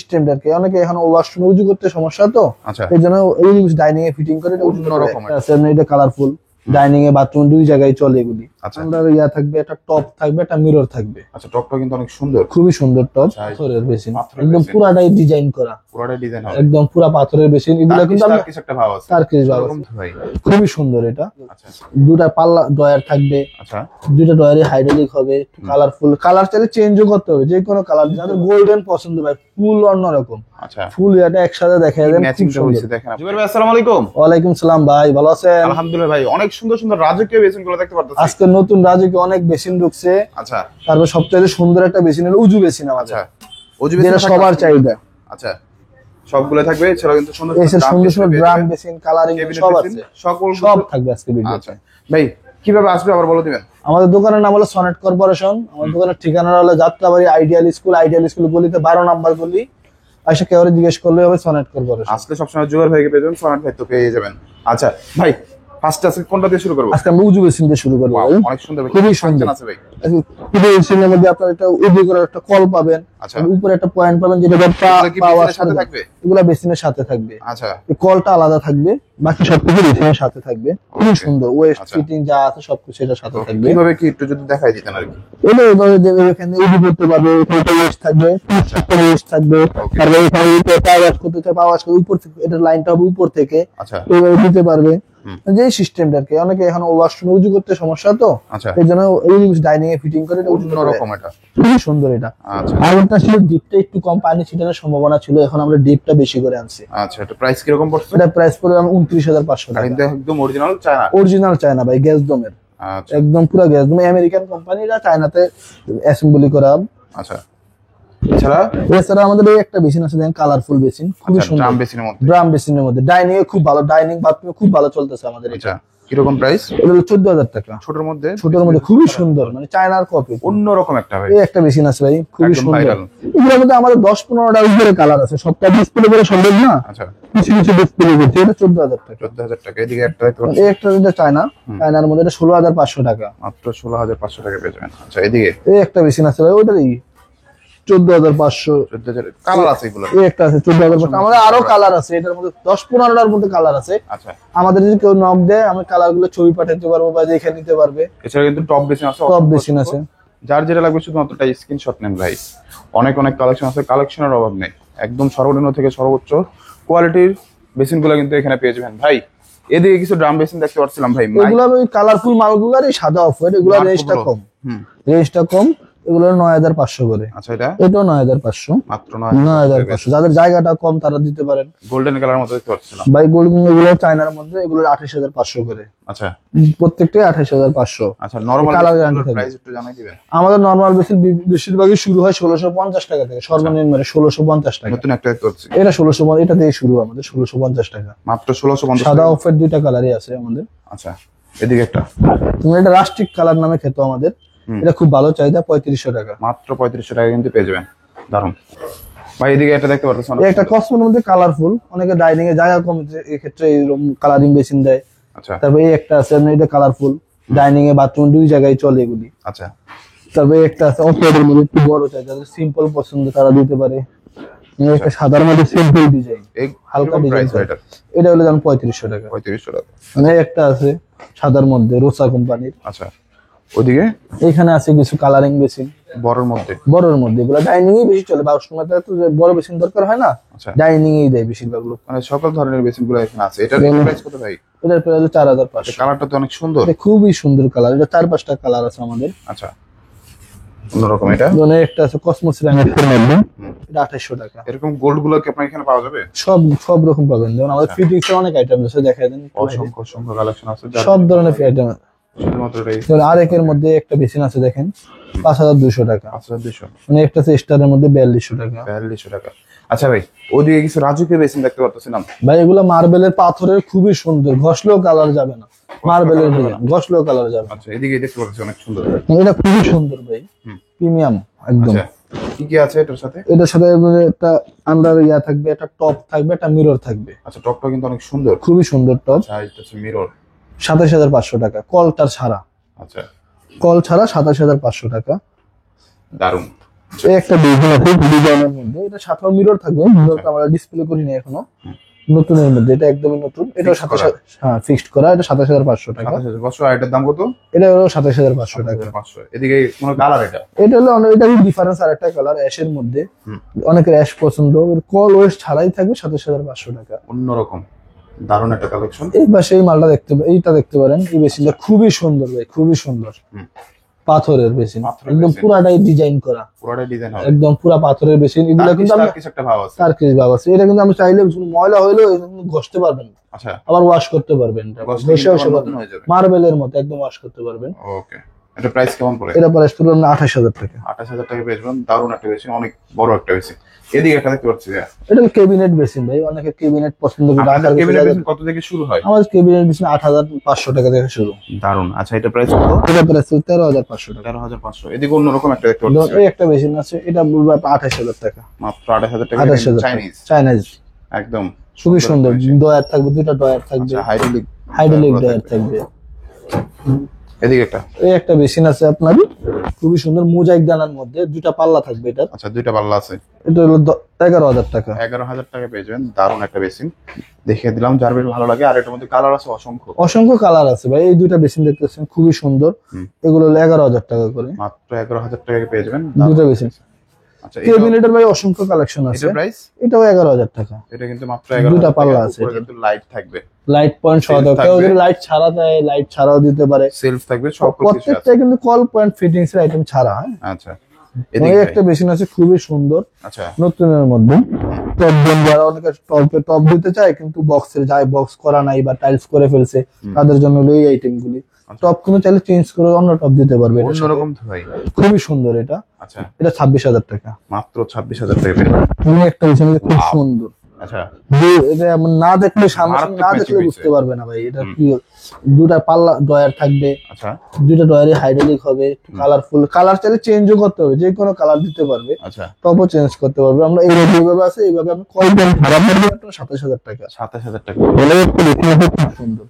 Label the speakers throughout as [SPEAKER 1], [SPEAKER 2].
[SPEAKER 1] সিস্টেমটাকে অনেকে এখন ওয়াশরুমে উজু করতে সমস্যা তো,
[SPEAKER 2] আচ্ছা
[SPEAKER 1] এই জন্য এই ডাইনিং এ ফিটিং করে
[SPEAKER 2] অন্যরকম
[SPEAKER 1] এটা কালারফুল। ডাইনিং এ বাথরুম দুই জায়গায় চলে এগুলি।
[SPEAKER 2] আচ্ছা
[SPEAKER 1] আমরা ইয়া থাকবে, একটা টপ থাকবে, একটা মিরর থাকবে।
[SPEAKER 2] আচ্ছা টপটা কিন্তু অনেক সুন্দর,
[SPEAKER 1] খুবই সুন্দর টপ, পাথরের বেসিন, একদম পুরাটাই ডিজাইন করা,
[SPEAKER 2] পুরোটাই ডিজাইন হবে
[SPEAKER 1] একদম পুরা পাথরের বেসিন। এগুলো কিন্তু আমরা
[SPEAKER 2] কিছু একটা ভাব আছে,
[SPEAKER 1] তার কিছু ভাব আছে।
[SPEAKER 2] ভাই
[SPEAKER 1] খুবই সুন্দর এটা।
[SPEAKER 2] আচ্ছা
[SPEAKER 1] দুটা পাল্লা ডয়ার থাকবে,
[SPEAKER 2] আচ্ছা
[SPEAKER 1] দুইটা ডয়ারে হাইড্রোলিক হবে, কালারফুল। কালার চাইলে চেঞ্জও করতে হবে, যে কোনো কালার। যাদের গোল্ডেন পছন্দ ভাই, ফুল অন্যরকম,
[SPEAKER 2] আচ্ছা
[SPEAKER 1] ফুল এটা একসাথে দেখা যায়, খুব সুন্দর।
[SPEAKER 2] দেখেন জুবের ভাই, আসসালামু আলাইকুম।
[SPEAKER 1] ওয়ালাইকুম সালাম ভাই, ভালো আছেন?
[SPEAKER 2] আলহামদুলিল্লাহ ভাই, অনেক সুন্দর সুন্দর রাজকীয় বেসিন গুলো দেখতে পারতেছি।
[SPEAKER 1] আজকে নতুন রাজকীয় অনেক বেসিন ঢুকছে।
[SPEAKER 2] আচ্ছা
[SPEAKER 1] তারপর সবচেয়ে সুন্দর একটা বেসিন হলো উজু বেসিন আমাদের।
[SPEAKER 2] আচ্ছা উজু বেসিন
[SPEAKER 1] যেটা সবার চাহিদা।
[SPEAKER 2] আচ্ছা সবগুলো থাকবে, এছাড়া কিন্তু সুন্দর
[SPEAKER 1] সুন্দর সুন্দর ড্রাম বেসিন, কালারিং সব আছে, সব থাকবে আজকে ভিডিও।
[SPEAKER 2] আচ্ছা ভাই, কিভাবে আসবে আবার বলে দিবেন?
[SPEAKER 1] আমাদের দোকানের নাম হলো সনেট কর্পোরেশন। আমাদের দোকানের ঠিকানা হলো যাত্রাবাড়ি আইডিয়াল স্কুল গলিতে 12 নাম্বার গলি। আইসা কেউ জিজ্ঞেস করলে হবে সনেট কর্পোরেশন।
[SPEAKER 2] আসলে সবসময় জুবের ভাইকে পেয়ে যাবেন, সনেট ভাই তো পেয়ে যাবেন। আচ্ছা ভাই, ফার্স্ট আজকে কোনটা দিয়ে শুরু করব?
[SPEAKER 1] আজকে আমরা উজু বেসিন দিয়ে শুরু করব।
[SPEAKER 2] অনেক সুন্দর,
[SPEAKER 1] খুবই সুন্দর
[SPEAKER 2] আছে ভাই।
[SPEAKER 1] উজু বেসিনের মধ্যে আপনারা একটা উজু করার একটা কল পাবেন,
[SPEAKER 2] আচ্ছা
[SPEAKER 1] উপরে একটা পয়েন্ট পাবেন, যেটা পাওয়ার সাথে
[SPEAKER 2] থাকবে,
[SPEAKER 1] এগুলা বেসিনের সাথে থাকবে।
[SPEAKER 2] আচ্ছা
[SPEAKER 1] এই কলটা আলাদা থাকবে, বাকি সবকিছু বেসিনের সাথে থাকবে। খুবই সুন্দর, ওয়েস্ট ফিটিং যা আছে সবকিছু এটার সাথে থাকবে।
[SPEAKER 2] কিভাবে কি একটু যদি দেখাই দিতেন আর কি।
[SPEAKER 1] এইভাবে যে এখানে উজু করতে পারবে, এখানে ওয়েস্ট থাকবে, ওয়েস্ট থাকবে। তারপরে এখানে পাওয়ার করতে চাই, পাওয়ার উপর থেকে, এটা লাইনটা হবে উপর থেকে,
[SPEAKER 2] আচ্ছা
[SPEAKER 1] এইভাবে দিতে পারবে। যে সিস্টেমটাকে অনেকে এখন ওয়াশরুমে উজু করতে সমস্যা তো,
[SPEAKER 2] আচ্ছা
[SPEAKER 1] এই জন্য এই ডাইনিং এ ফিটিং করে এটা
[SPEAKER 2] অন্যরকম, এটা
[SPEAKER 1] খুবই সুন্দর এটা।
[SPEAKER 2] আচ্ছা
[SPEAKER 1] আগেরটা ছিল ডিপটা একটু কম পানি ছিটানোর সম্ভাবনা ছিল, এখন আমরা ডিপটা বেশি করে আনছি।
[SPEAKER 2] আচ্ছা, এটা প্রাইস কি রকম পড়ছে?
[SPEAKER 1] এটা প্রাইস পড়ে 29,500 টাকা।
[SPEAKER 2] কিন্তু একদম অরিজিনাল চায়না,
[SPEAKER 1] অরিজিনাল চায়না ভাই, গ্যাস দমের,
[SPEAKER 2] আচ্ছা
[SPEAKER 1] একদম পুরো গ্যাস দম। আমেরিকান কোম্পানিরা চায়নাতে অ্যাসেম্বলি করা।
[SPEAKER 2] আচ্ছা
[SPEAKER 1] এছাড়া আমাদের এই একটা বেসিন আছে, দেখেন কালারফুল বেসিন, খুবই সুন্দর।
[SPEAKER 2] ড্রাম বেসিনের মধ্যে,
[SPEAKER 1] ড্রাম বেসিনের মধ্যে ডাইনিং এ খুব ভালো, ডাইনিং বাথরুমে খুব ভালো চলতেছে আমাদের এটা।
[SPEAKER 2] আচ্ছা কি রকম প্রাইস?
[SPEAKER 1] এটা হলো 14,000 টাকা।
[SPEAKER 2] ছোটর মধ্যে,
[SPEAKER 1] ছোটর মধ্যে খুবই সুন্দর, মানে চায়নার কপি,
[SPEAKER 2] অন্যরকম একটা ভাই।
[SPEAKER 1] এই একটা বেসিন আছে ভাই, খুবই সুন্দর। এগুলোর মধ্যে আমাদের 10-15টা উপরে কালার আছে, সবটা ডিসপ্লে করে সম্ভব না।
[SPEAKER 2] আচ্ছা
[SPEAKER 1] কিছু কিছু ডিসপ্লে করছে। এটা 14,000 টাকা।
[SPEAKER 2] 14,000 টাকা। এদিকে একটা দেখতে পাচ্ছি,
[SPEAKER 1] এই একটা এটা চায়না, চায়নার মধ্যে এটা 16,500 টাকা,
[SPEAKER 2] মাত্র 16,500 টাকা পেয়ে যাবেন। আচ্ছা এদিকে
[SPEAKER 1] এই একটা বেসিন আছে ভাই, ওটারই 14,500।
[SPEAKER 2] 14,000 কালার আছে এগুলো,
[SPEAKER 1] এই একটা আছে 14,500। আমাদের আরো কালার আছে, এটার মধ্যে 10-15টার মধ্যে কালার আছে।
[SPEAKER 2] আচ্ছা
[SPEAKER 1] আমাদের যদি কেউ নক দেয়, আমি কালার গুলো ছবি পাঠাতে পারবো বা দেখে নিতে পারবে।
[SPEAKER 2] এছাড়া কিন্তু টপ বেসিন আছে,
[SPEAKER 1] টপ বেসিন আছে।
[SPEAKER 2] যার যেটা লাগবে শুধুমাত্র স্ক্রিনশট নেন ভাই। অনেক অনেক কালেকশন আছে, কালেকশনের অভাব নেই। একদম সর্বনিম্ন থেকে সর্বোচ্চ কোয়ালিটির বেসিন গুলো কিন্তু এখানে পেয়ে যাবেন ভাই। এদিকে কিছু ড্রাম বেসিন দেখতে পাচ্ছিলাম ভাই,
[SPEAKER 1] এগুলো ওই কালারফুল মালগুলোর সাদা অফার, এগুলো রেঞ্জটা কম, রেঞ্জটা কম। এগুলো 9,500 করে।
[SPEAKER 2] আচ্ছা এটাও
[SPEAKER 1] 9,500,
[SPEAKER 2] মাত্র
[SPEAKER 1] 9,500। যাদের জায়গাটা কম তারা দিতে পারেন।
[SPEAKER 2] গোল্ডেন কালার মধ্যে দেখতে পাচ্ছিলাম
[SPEAKER 1] ভাই, গোল্ডেন এগুলো চায়নার মধ্যে, এগুলো 28,500 করে।
[SPEAKER 2] আচ্ছা
[SPEAKER 1] প্রত্যেকটাই 28,500।
[SPEAKER 2] আচ্ছা নরমাল
[SPEAKER 1] কালার গ্যারান্টি থাকবে।
[SPEAKER 2] প্রাইস একটু জানাই দিবেন?
[SPEAKER 1] আমাদের নরমাল বেসিন বেশিরভাগই শুরু হয় 1,650 টাকা থেকে, সর্বনিম্ন 1,650 টাকা।
[SPEAKER 2] নতুন একটা দেখতে পাচ্ছি,
[SPEAKER 1] এটা 1,650, এটা দিয়ে শুরু আমাদের 1,650 টাকা,
[SPEAKER 2] মাত্র 1,650।
[SPEAKER 1] সাদা অফের দুইটা কালারই আছে আমাদের।
[SPEAKER 2] আচ্ছা এদিকে একটা,
[SPEAKER 1] তুমি এটা রাস্টিক কালার নামে খেতো আমাদের, এটা খুব ভালো চাহিদা, 3500 টাকা,
[SPEAKER 2] মাত্র 3500 টাকা কিন্তু পেয়ে যাবেন। দারুন ভাই। এদিকে এটা দেখতে পাচ্ছেন,
[SPEAKER 1] একটা কসমোর মধ্যে কালারফুল। অনেকে ডাইনিং এ জায়গা কম, এই ক্ষেত্রে এরকম কালারিং বেসিন দেয়।
[SPEAKER 2] আচ্ছা
[SPEAKER 1] তারপরে এই একটা আছে, এটা কালারফুল, ডাইনিং এ বাথরুম দুই জায়গায় চলে এগুলি।
[SPEAKER 2] আচ্ছা
[SPEAKER 1] তারপরে একটা আছে অফের মধ্যে, একটু বড় চাই, যাদের সিম্পল পছন্দ তারা দিতে পারে। একটা সাদার মধ্যে সিম্পল ডিজাইন, হালকা ডিজাইন, এটা হলো যেমন 3500 টাকা।
[SPEAKER 2] 3500 টাকা।
[SPEAKER 1] মানে একটা আছে সাদার মধ্যে, রোসা কোম্পানির।
[SPEAKER 2] আচ্ছা ওদিকে
[SPEAKER 1] এখানে আছে কিছু কালারিং বেসিন
[SPEAKER 2] বড়র মধ্যে,
[SPEAKER 1] বড়র মধ্যে, এগুলো ডাইনিং এ বেশি চলে। বাথরুমে তো বড় বেসিন দরকার হয় না, ডাইনিং এই দেয় বেশিরভাগ লোক।
[SPEAKER 2] মানে সকল ধরনের বেসিন গুলো এখানে আছে। এটার প্রাইস কত ভাই?
[SPEAKER 1] এটার প্রাইস 4,500।
[SPEAKER 2] কালারটা তো অনেক সুন্দর,
[SPEAKER 1] এটা খুবই সুন্দর কালার, এটা 4-5টা কালার আছে আমাদের।
[SPEAKER 2] আচ্ছা অন্যরকম। এটা
[SPEAKER 1] একটা আছে কসমো সিরামিক্স এর মধ্যে, এটা 2800 টাকা।
[SPEAKER 2] এরকম গোল্ড গুলো কি আপনার এখানে পাওয়া যাবে?
[SPEAKER 1] সব রকম পাবেন। যেমন আমাদের ফিটিংস এর অনেক আইটেম আছে, দেখায় দেন।
[SPEAKER 2] অসংখ্য অসংখ্য কালেকশন আছে,
[SPEAKER 1] সব ধরনের আইটেম।
[SPEAKER 2] শুধুমাত্র এটাই।
[SPEAKER 1] আরেকের মধ্যে একটা বেসিন আছে, দেখেন 5,200 টাকা।
[SPEAKER 2] 5,200।
[SPEAKER 1] মানে একটা আছে স্টারের মধ্যে 4,200 টাকা।
[SPEAKER 2] 4,200 টাকা। আচ্ছা ভাই, ওদিকে কিছু রাজকীয় বেসিন দেখতে পাচ্ছিলাম
[SPEAKER 1] ভাই, এগুলো মার্বেলের পাথরের, খুবই সুন্দর, ঘষলেও কালার যাবে না। মার্বেলের ডিজাইন, ঘষলেও কালার যাবে।
[SPEAKER 2] আচ্ছা এদিকে দেখতে পাচ্ছি অনেক সুন্দর,
[SPEAKER 1] এটা খুবই সুন্দর ভাই, প্রিমিয়াম একদম।
[SPEAKER 2] কি কি আছে এটার সাথে?
[SPEAKER 1] এটার সাথে একটা আন্ডার ইয়া থাকবে, একটা টপ থাকবে, একটা মিরর থাকবে।
[SPEAKER 2] আচ্ছা টপটা কিন্তু অনেক সুন্দর,
[SPEAKER 1] খুবই সুন্দর টপ।
[SPEAKER 2] আচ্ছা এটা হচ্ছে মিরর,
[SPEAKER 1] 27,500 টাকা। কলটার ছাড়া,
[SPEAKER 2] আচ্ছা
[SPEAKER 1] কল ছাড়া 27,500 টাকা।
[SPEAKER 2] দারুন।
[SPEAKER 1] এই একটা বেসিন আছে ডিজাইনের মধ্যে, এটা সাথেও মিরর থাকবে, মিররটা আমরা ডিসপ্লে করি না এখনো, নতুনের মধ্যে, এটা একদমই নতুন, এটা 27, হ্যাঁ ফিক্সড করা, এটা 27500 টাকা।
[SPEAKER 2] 27500। আর এটার দাম কত?
[SPEAKER 1] এটা হলো 27500 টাকা।
[SPEAKER 2] 500। এদিকে কোন কালার এটা?
[SPEAKER 1] এটা হলো এটা ডিফারেন্স, আর একটা কালার অ্যাশের মধ্যে, অনেকের অ্যাশ পছন্দ, কল ওয়েস্ট ছাড়াই থাকবে 27500 টাকা।
[SPEAKER 2] অন্যরকম দারুণ একটা কালেকশন।
[SPEAKER 1] এই পাশে এই মালটা এইটা দেখতে পারেন, এই বেসিনটা খুবই সুন্দর ভাই, খুবই সুন্দর, পাথরের বেসিন, একদম পুরাটাই ডিজাইন করা,
[SPEAKER 2] পুরাটাই ডিজাইন হবে,
[SPEAKER 1] একদম পুরা পাথরের বেসিন। এগুলো কিন্তু আমরা
[SPEAKER 2] কিছু একটা ভাব আছে,
[SPEAKER 1] তার কিছু ভাব আছে, এটা কিন্তু আমরা চাইলে ময়লা হইলেও ঘষতে পারবেন,
[SPEAKER 2] আচ্ছা,
[SPEAKER 1] আবার ওয়াশ করতে পারবেন, মার্বেলের মতো একদম ওয়াশ করতে পারবেন।
[SPEAKER 2] ওকে, এটা প্রাইস কেমন পড়ে?
[SPEAKER 1] এটা প্রাইস পড়বে 28000 টাকা।
[SPEAKER 2] 28000 টাকা পেয়েছেন, দারুণ একটা বেসিন, অনেক বড় একটা বেসিন। এদিকে একটা দেখতে পাচ্ছি,
[SPEAKER 1] এটা ক্যাবিনেট বেসিন ভাই, অনেকে ক্যাবিনেট পছন্দ করে।
[SPEAKER 2] ক্যাবিনেট বেসিন কত থেকে শুরু হয়?
[SPEAKER 1] আমাদের ক্যাবিনেট বেসিন 8500 টাকা থেকে শুরু।
[SPEAKER 2] দারুণ। আচ্ছা, এটা প্রাইস কত?
[SPEAKER 1] এটা প্রাইস 13500 টাকা।
[SPEAKER 2] 13500। এদিকে অন্যরকম একটা দেখতে পাচ্ছি,
[SPEAKER 1] এই একটা বেসিন আছে, এটা বলবো 28000 টাকা,
[SPEAKER 2] মাত্র 28000 টাকা।
[SPEAKER 1] চাইনিজ
[SPEAKER 2] একদম
[SPEAKER 1] খুবই সুন্দর, ডয়ার থাকবে, দুটো ডয়ার থাকবে, হাইড্রোলিক ডয়ার থাকবে।
[SPEAKER 2] এদিকে একটা
[SPEAKER 1] এই একটা বেসিন আছে আপনার, খুবই সুন্দর, মোজাইক দানার মধ্যে, দুটো পাল্লা থাকবে এটা।
[SPEAKER 2] আচ্ছা, দুইটা পাল্লা আছে।
[SPEAKER 1] এটা হলো 11000 টাকা।
[SPEAKER 2] 11000 টাকা পেয়ে যাবেন, দারুণ একটা বেসিন দেখিয়ে দিলাম, যার বেশ ভালো লাগে। আর এটার মধ্যে কালার আছে
[SPEAKER 1] অসংখ্য কালার আছে ভাই। এই দুইটা বেসিন দেখতেছেন খুবই সুন্দর, এগুলো হলো 11000 টাকা করে,
[SPEAKER 2] মাত্র 11000 টাকা পেয়ে যাবেন
[SPEAKER 1] দুটো বেসিন।
[SPEAKER 2] আচ্ছা,
[SPEAKER 1] ক্যাবিনেটের ভাই অসংখ্য কালেকশন আছে।
[SPEAKER 2] এটা প্রাইস?
[SPEAKER 1] এটাও 11000 টাকা।
[SPEAKER 2] এটা কিন্তু মাত্র 11000
[SPEAKER 1] দুটো পাল্লা আছে,
[SPEAKER 2] এটা কিন্তু লাইট থাকবে,
[SPEAKER 1] লাইট পয়েন্ট সহ থাকবে, কেউ যদি লাইট ছাড়া চায় লাইট ছাড়াও দিতে পারে,
[SPEAKER 2] সেলফ থাকবে, সব কিছু আছে।
[SPEAKER 1] প্রত্যেকটা কিন্তু কল পয়েন্ট ফিটিংস এর আইটেম ছাড়া।
[SPEAKER 2] আচ্ছা,
[SPEAKER 1] এদিকে একটা বেসিন আছে খুবই সুন্দর,
[SPEAKER 2] আচ্ছা,
[SPEAKER 1] নতুনের মধ্যে, টপ দেন, যারা অনেকে টপ দিতে চায় কিন্তু বক্সের যায়, বক্স করা নাই বা টাইলস করে ফেলছে, তাদের জন্য এই আইটেম গুলি। টপ কিন্তু চাইলে চেঞ্জ করে অন্য টপ দিতে পারবে, এটা
[SPEAKER 2] অন্যরকম ভাই,
[SPEAKER 1] খুবই সুন্দর এটা।
[SPEAKER 2] আচ্ছা,
[SPEAKER 1] এটা 26000 টাকা,
[SPEAKER 2] মাত্র 26000 টাকা পেয়ে যাবেন।
[SPEAKER 1] একটা বেসিন খুব সুন্দর।
[SPEAKER 2] আচ্ছা,
[SPEAKER 1] এটা না দেখলে সামনে না দেখলে বুঝতে পারবে না ভাই, এটা কি, দুটা পাল্লা ডয়ার থাকবে,
[SPEAKER 2] আচ্ছা,
[SPEAKER 1] দুটো ডয়ারে হাইড্রোলিক হবে, কালারফুল, কালার চাইলে চেঞ্জও করতে হবে, যে কোনো কালার দিতে পারবে,
[SPEAKER 2] আচ্ছা,
[SPEAKER 1] টপও চেঞ্জ করতে পারবে। আমরা এইভাবে আছে, এইভাবে আপনি কল দেন, খারাপ হবে 27000 টাকা।
[SPEAKER 2] 27000 টাকা
[SPEAKER 1] বলে একটু দেখুন, খুব সুন্দর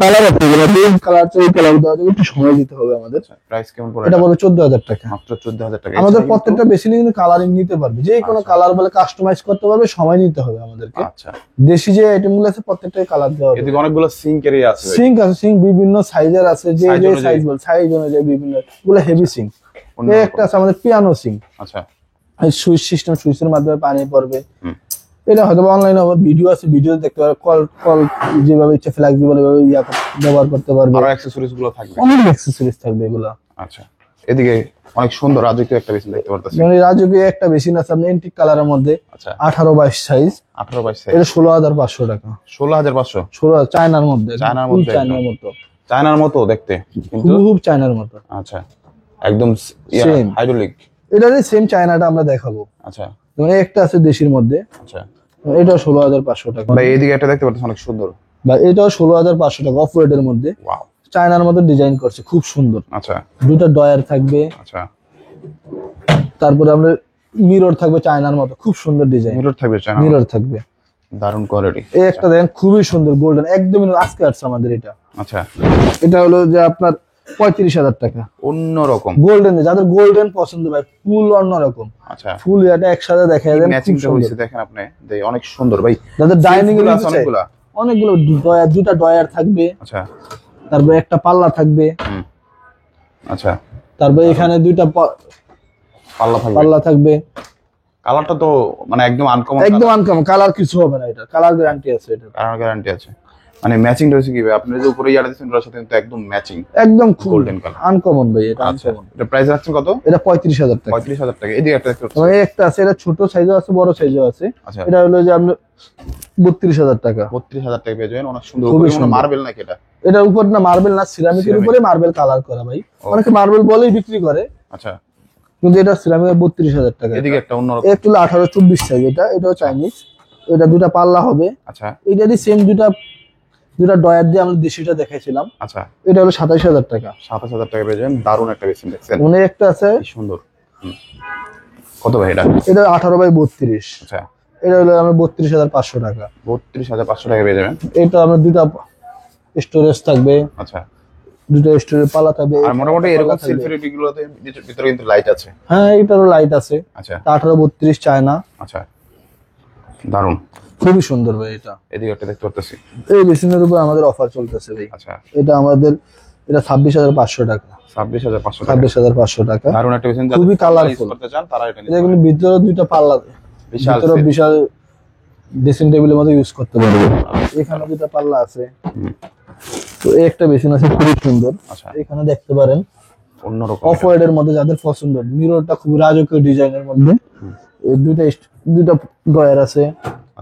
[SPEAKER 1] কালার আছে, এগুলো এই কালার চাই, কালার দেওয়া যাবে, একটু সময় দিতে হবে আমাদের।
[SPEAKER 2] প্রাইস কেমন পড়ে?
[SPEAKER 1] এটা বলে 14000 টাকা,
[SPEAKER 2] মাত্র 14000 টাকা।
[SPEAKER 1] আমাদের প্রত্যেকটা বেসিনে কিন্তু কালারিং নিতে পারবে, যে কোনো কালার বলে কাস্টমাইজ করতে পারবে, সময় নিতে হবে আমাদেরকে।
[SPEAKER 2] আচ্ছা,
[SPEAKER 1] দেশি যে আইটেমগুলো আছে প্রত্যেকটাই কালার দেওয়া হবে।
[SPEAKER 2] এদিকে অনেকগুলো সিঙ্ক এরিয়া আছে,
[SPEAKER 1] সিঙ্ক আছে, সিঙ্ক বিভিন্ন সাইজের আছে, যে যে সাইজ বল, সাইজ অনুযায়ী বিভিন্ন, গুলো হেভি সিঙ্ক। এই একটা আছে আমাদের পিয়ানো সিঙ্ক,
[SPEAKER 2] আচ্ছা,
[SPEAKER 1] এই সুইচ সিস্টেম, সুইচের মাধ্যমে পানি পড়বে। এটা হয়তো অনলাইনে ভিডিও আছে, ভিডিও দেখতে পারবে, কল যেভাবে ইচ্ছা ফ্লেক্সিবল এভাবে ব্যবহার করতে পারবে,
[SPEAKER 2] আর অ্যাকসেসরিজ গুলো থাকবে,
[SPEAKER 1] অনেক অ্যাকসেসরিজ থাকবে এগুলো।
[SPEAKER 2] আচ্ছা, এদিকে অনেক সুন্দর রাজকীয় একটা বেসিন দেখতে পারতেছি,
[SPEAKER 1] মানে রাজকীয় একটা বেসিন আছে আপনার এন্টিক কালারের মধ্যে,
[SPEAKER 2] আচ্ছা,
[SPEAKER 1] 18/22 সাইজ,
[SPEAKER 2] 18/22 সাইজ,
[SPEAKER 1] এটা 16500 টাকা।
[SPEAKER 2] 16500?
[SPEAKER 1] 16 চায়নার মধ্যে,
[SPEAKER 2] চায়নার মধ্যে, চায়নার মতো দেখতে, কিন্তু
[SPEAKER 1] খুব চায়নার মতো।
[SPEAKER 2] আচ্ছা, একদম হাইড্রোলিক,
[SPEAKER 1] এটা সেম চায়নাটা আমরা দেখাবো।
[SPEAKER 2] আচ্ছা,
[SPEAKER 1] মানে একটা আছে দেশির মধ্যে,
[SPEAKER 2] আচ্ছা,
[SPEAKER 1] এটা 16500 টাকা।
[SPEAKER 2] ভাই এইদিকে একটা দেখতে পাচ্ছেন অনেক সুন্দর,
[SPEAKER 1] বা এটাও 16500 টাকা, অফ হোয়াইটের মধ্যে,
[SPEAKER 2] ওয়াও,
[SPEAKER 1] চায়নার মধ্যে ডিজাইন করছে, খুব সুন্দর।
[SPEAKER 2] আচ্ছা,
[SPEAKER 1] দুটো ডয়ার থাকবে,
[SPEAKER 2] আচ্ছা,
[SPEAKER 1] তারপরে আমরা মিরর থাকবে চায়নার মতো, খুব সুন্দর ডিজাইন,
[SPEAKER 2] মিরর থাকবে, চায়না
[SPEAKER 1] মিরর থাকবে,
[SPEAKER 2] দারুণ কোয়ালিটি।
[SPEAKER 1] এই একটা দেখেন খুবই সুন্দর গোল্ডেন, একদমই আজকে আসছে আমাদের এটা।
[SPEAKER 2] আচ্ছা,
[SPEAKER 1] এটা হলো যে আপনার 35000 টাকা,
[SPEAKER 2] অন্যরকম
[SPEAKER 1] গোল্ডেন, যাদের গোল্ডেন পছন্দ ভাই, ফুল অন্যরকম,
[SPEAKER 2] আচ্ছা,
[SPEAKER 1] ফুল এটা একসাথে দেখা যায়,
[SPEAKER 2] ম্যাচিংটা হইছে দেখেন আপনি, অনেক সুন্দর ভাই।
[SPEAKER 1] যাদের ডাইনিং এর
[SPEAKER 2] আছে
[SPEAKER 1] অনেকগুলো ডয়ার, দুটো ডয়ার থাকবে,
[SPEAKER 2] আচ্ছা,
[SPEAKER 1] তারপরে একটা পাল্লা থাকবে,
[SPEAKER 2] আচ্ছা,
[SPEAKER 1] তারপরে এখানে দুইটা পাল্লা থাকবে।
[SPEAKER 2] কালারটা তো মানে একদম আনকমন,
[SPEAKER 1] একদম আনকমন কালার, কিছু হবে না, এটা কালার গ্যারান্টি আছে, এটা
[SPEAKER 2] কালার গ্যারান্টি আছে। মানে ম্যাচিং রয়েছে কি ভাই, আপনি যে উপরে ইয়াটা দিচ্ছেন ওটার সাথে কিন্তু একদম ম্যাচিং,
[SPEAKER 1] একদম
[SPEAKER 2] গোল্ডেন কালার,
[SPEAKER 1] আনকমন ভাই, এটা
[SPEAKER 2] আচ্ছা।
[SPEAKER 1] আনকমন।
[SPEAKER 2] এটা প্রাইস রাখছেন কত?
[SPEAKER 1] এটা 35000 টাকা।
[SPEAKER 2] 35000 টাকা। এদিকে একটা দেখতে পাচ্ছি,
[SPEAKER 1] মানে একটা আছে, এটা ছোট সাইজও আছে, বড় সাইজও আছে।
[SPEAKER 2] আচ্ছা,
[SPEAKER 1] এটা হলো যে আপনি 32000 টাকা।
[SPEAKER 2] 32000 টাকা পেয়ে যাবেন, অনেক সুন্দর, উপরে কোনো মার্বেল নাকি এটা?
[SPEAKER 1] এটা উপর না মার্বেল না, সিরামিকের উপরে মার্বেল কালার করা ভাই, অনেকে মার্বেল বলেই বিক্রি করে,
[SPEAKER 2] আচ্ছা,
[SPEAKER 1] কিন্তু এটা সিরামিকের 32000 টাকা।
[SPEAKER 2] এদিকে একটা অন্যরকম,
[SPEAKER 1] একটু 18-24 সাইজ, এটাও চাইনিজ, এটা দুটো পাল্লা হবে,
[SPEAKER 2] আচ্ছা,
[SPEAKER 1] এটারই সেম দুটো ডয়ার দিয়ে আমরা দেশিটা দেখাইছিলাম,
[SPEAKER 2] আচ্ছা,
[SPEAKER 1] এটা হলো 27000 টাকা।
[SPEAKER 2] 27000 টাকা পেয়ে যাবেন, দারুণ একটা বেসিন দেখছেন,
[SPEAKER 1] মনে একটা আছে
[SPEAKER 2] সুন্দর। কত ভাই এটা?
[SPEAKER 1] এটা 18/32,
[SPEAKER 2] আচ্ছা,
[SPEAKER 1] এটা হলো আমি 32500 টাকা।
[SPEAKER 2] 32500 টাকা পেয়ে যাবেন।
[SPEAKER 1] এটা আমরা দুটো স্টোরেজ থাকবে,
[SPEAKER 2] আচ্ছা,
[SPEAKER 1] দুটো স্টোরেজ পাল্লা থাকবে।
[SPEAKER 2] আর মোটামুটি এরকম
[SPEAKER 1] পাল্লা থাকবে।
[SPEAKER 2] সিলভারিটি গুলোতে ভিতরে কিন্তু লাইট আছে।
[SPEAKER 1] হ্যাঁ এটারও লাইট আছে।
[SPEAKER 2] আচ্ছা
[SPEAKER 1] 1832 চায়না।
[SPEAKER 2] আচ্ছা দারুন,
[SPEAKER 1] খুবই সুন্দর ভাই এটা।
[SPEAKER 2] এদিকে একটা দেখতে পারতেছি।
[SPEAKER 1] এই বেসিনের উপর আমাদের অফার চলতেছে ভাই।
[SPEAKER 2] আচ্ছা
[SPEAKER 1] এটা আমাদের এটা 26,500 টাকা।
[SPEAKER 2] 26,500 টাকা।
[SPEAKER 1] 26,500 টাকা।
[SPEAKER 2] দারুন একটা বেসিন,
[SPEAKER 1] খুবই
[SPEAKER 2] যারা ইউজ
[SPEAKER 1] কালারফুল
[SPEAKER 2] করতে চান তারা এটা নিতে
[SPEAKER 1] এটা
[SPEAKER 2] পারেন।
[SPEAKER 1] কিন্তু ভিতরে দুইটা পাল্লা,
[SPEAKER 2] বিশাল
[SPEAKER 1] ভিতরে
[SPEAKER 2] set।
[SPEAKER 1] বিশাল ড্রেসিং টেবিলের মতো ইউজ করতে পারবে। এখানে দুটো পাল্লা আছে। তো এই একটা বেসিন আছে খুবই সুন্দর।
[SPEAKER 2] আচ্ছা
[SPEAKER 1] এখানে দেখতে পারেন
[SPEAKER 2] অন্যরকম
[SPEAKER 1] অফ হোয়াইট এর মধ্যে যাদের পছন্দ, মিররটা খুব রাজকীয় ডিজাইনের মধ্যে। এই দুইটা ডয়ার আছে,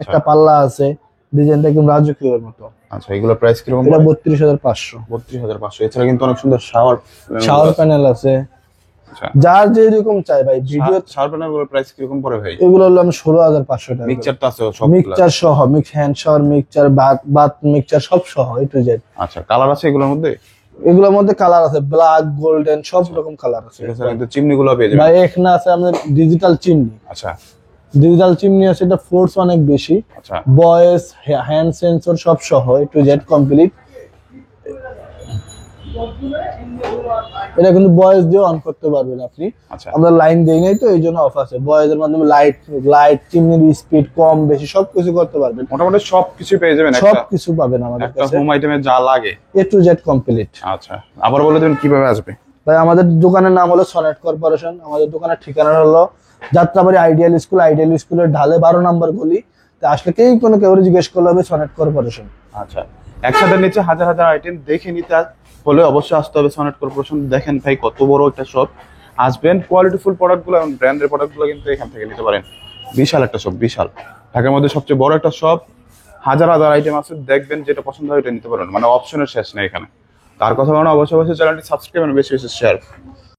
[SPEAKER 1] একটা পাল্লা আছে, ডিজাইনটা একদম রাজকীয়ের মতো।
[SPEAKER 2] আচ্ছা এগুলো প্রাইস কিরকম?
[SPEAKER 1] এটা 32,500।
[SPEAKER 2] 32,500। এছাড়া কিন্তু অনেক সুন্দর শাওয়ার
[SPEAKER 1] প্যানেল আছে,
[SPEAKER 2] আচ্ছা
[SPEAKER 1] যার যেরকম চাই ভাই। ভিডিও
[SPEAKER 2] শাওয়ার প্যানেল গুলো প্রাইস কিরকম পড়ে ভাই?
[SPEAKER 1] এগুলো হলো আমি 16,500 টাকা।
[SPEAKER 2] মিক্সচার তো আছে সব?
[SPEAKER 1] মিক্সচার সহ, hand shower mixture, bath mixture সব সহ এ টু জেড।
[SPEAKER 2] আচ্ছা কালার আছে এগুলোর মধ্যে?
[SPEAKER 1] এগুলোর মধ্যে কালার আছে, ব্ল্যাক, গোল্ডেন, সব রকম কালার আছে।
[SPEAKER 2] এছাড়া কিন্তু চিমনি গুলো পেয়ে যাবেন।
[SPEAKER 1] ভাই এখানে আছে আমাদের ডিজিটাল চিমনি।
[SPEAKER 2] আচ্ছা
[SPEAKER 1] ডিজিটাল চিমনি আছে, এটা ফোর্স অনেক বেশি,
[SPEAKER 2] আচ্ছা
[SPEAKER 1] ভয়েস, হ্যান্ড সেন্সর সব সহ এ টু জেড কমপ্লিট। এটা কিন্তু ভয়েস দিয়ে অন করতে পারবেন আপনি।
[SPEAKER 2] আচ্ছা
[SPEAKER 1] আমরা লাইন দেই নাই তো এই জন্য অফ আছে। ভয়েসের মাধ্যমে লাইট চিমনির স্পিড কম বেশি সবকিছু করতে পারবেন।
[SPEAKER 2] মোটামুটি সবকিছু পেয়ে যাবেন। একটা
[SPEAKER 1] সবকিছু পাবেন আমাদের
[SPEAKER 2] একটা
[SPEAKER 1] কাছে,
[SPEAKER 2] হোম আইটেমে যা লাগে
[SPEAKER 1] এ টু জেড কমপ্লিট।
[SPEAKER 2] আচ্ছা আবার বলে দেবেন কিভাবে আসবে?
[SPEAKER 1] ভাই আমাদের দোকানের নাম হলো সনেট কর্পোরেশন। আমাদের দোকানের ঠিকানা হলো যাত্রাবাড়ি আইডিয়াল স্কুল। আইডিয়াল স্কুলের ঢালে 12 নম্বর গলি। তা আসলে কেউ জিজ্ঞেস করলে হবে সনেট কর্পোরেশন।
[SPEAKER 2] আচ্ছা একসাথে নিচে হাজার হাজার আইটেম দেখে নিতে হলে অবশ্যই আসতে হবে সনেট কর্পোরেশন। দেখেন ভাই কত বড় একটা শপ। আসবেন, কোয়ালিটিফুল প্রোডাক্টগুলো এবং ব্র্যান্ডের প্রোডাক্টগুলো কিন্তু এখান থেকে নিতে পারেন। বিশাল একটা শপ, বিশাল। ঢাকার মধ্যে সবচেয়ে বড় একটা শপ। হাজার হাজার আইটেম আছে, দেখবেন যেটা পছন্দ হয় এটা নিতে পারেন। মানে অপশনের শেষ নেই এখানে। তার কথা বলুন, অবশ্যই চ্যানেলটি সাবস্ক্রাইব এবং বেশি বেশি শেয়ার।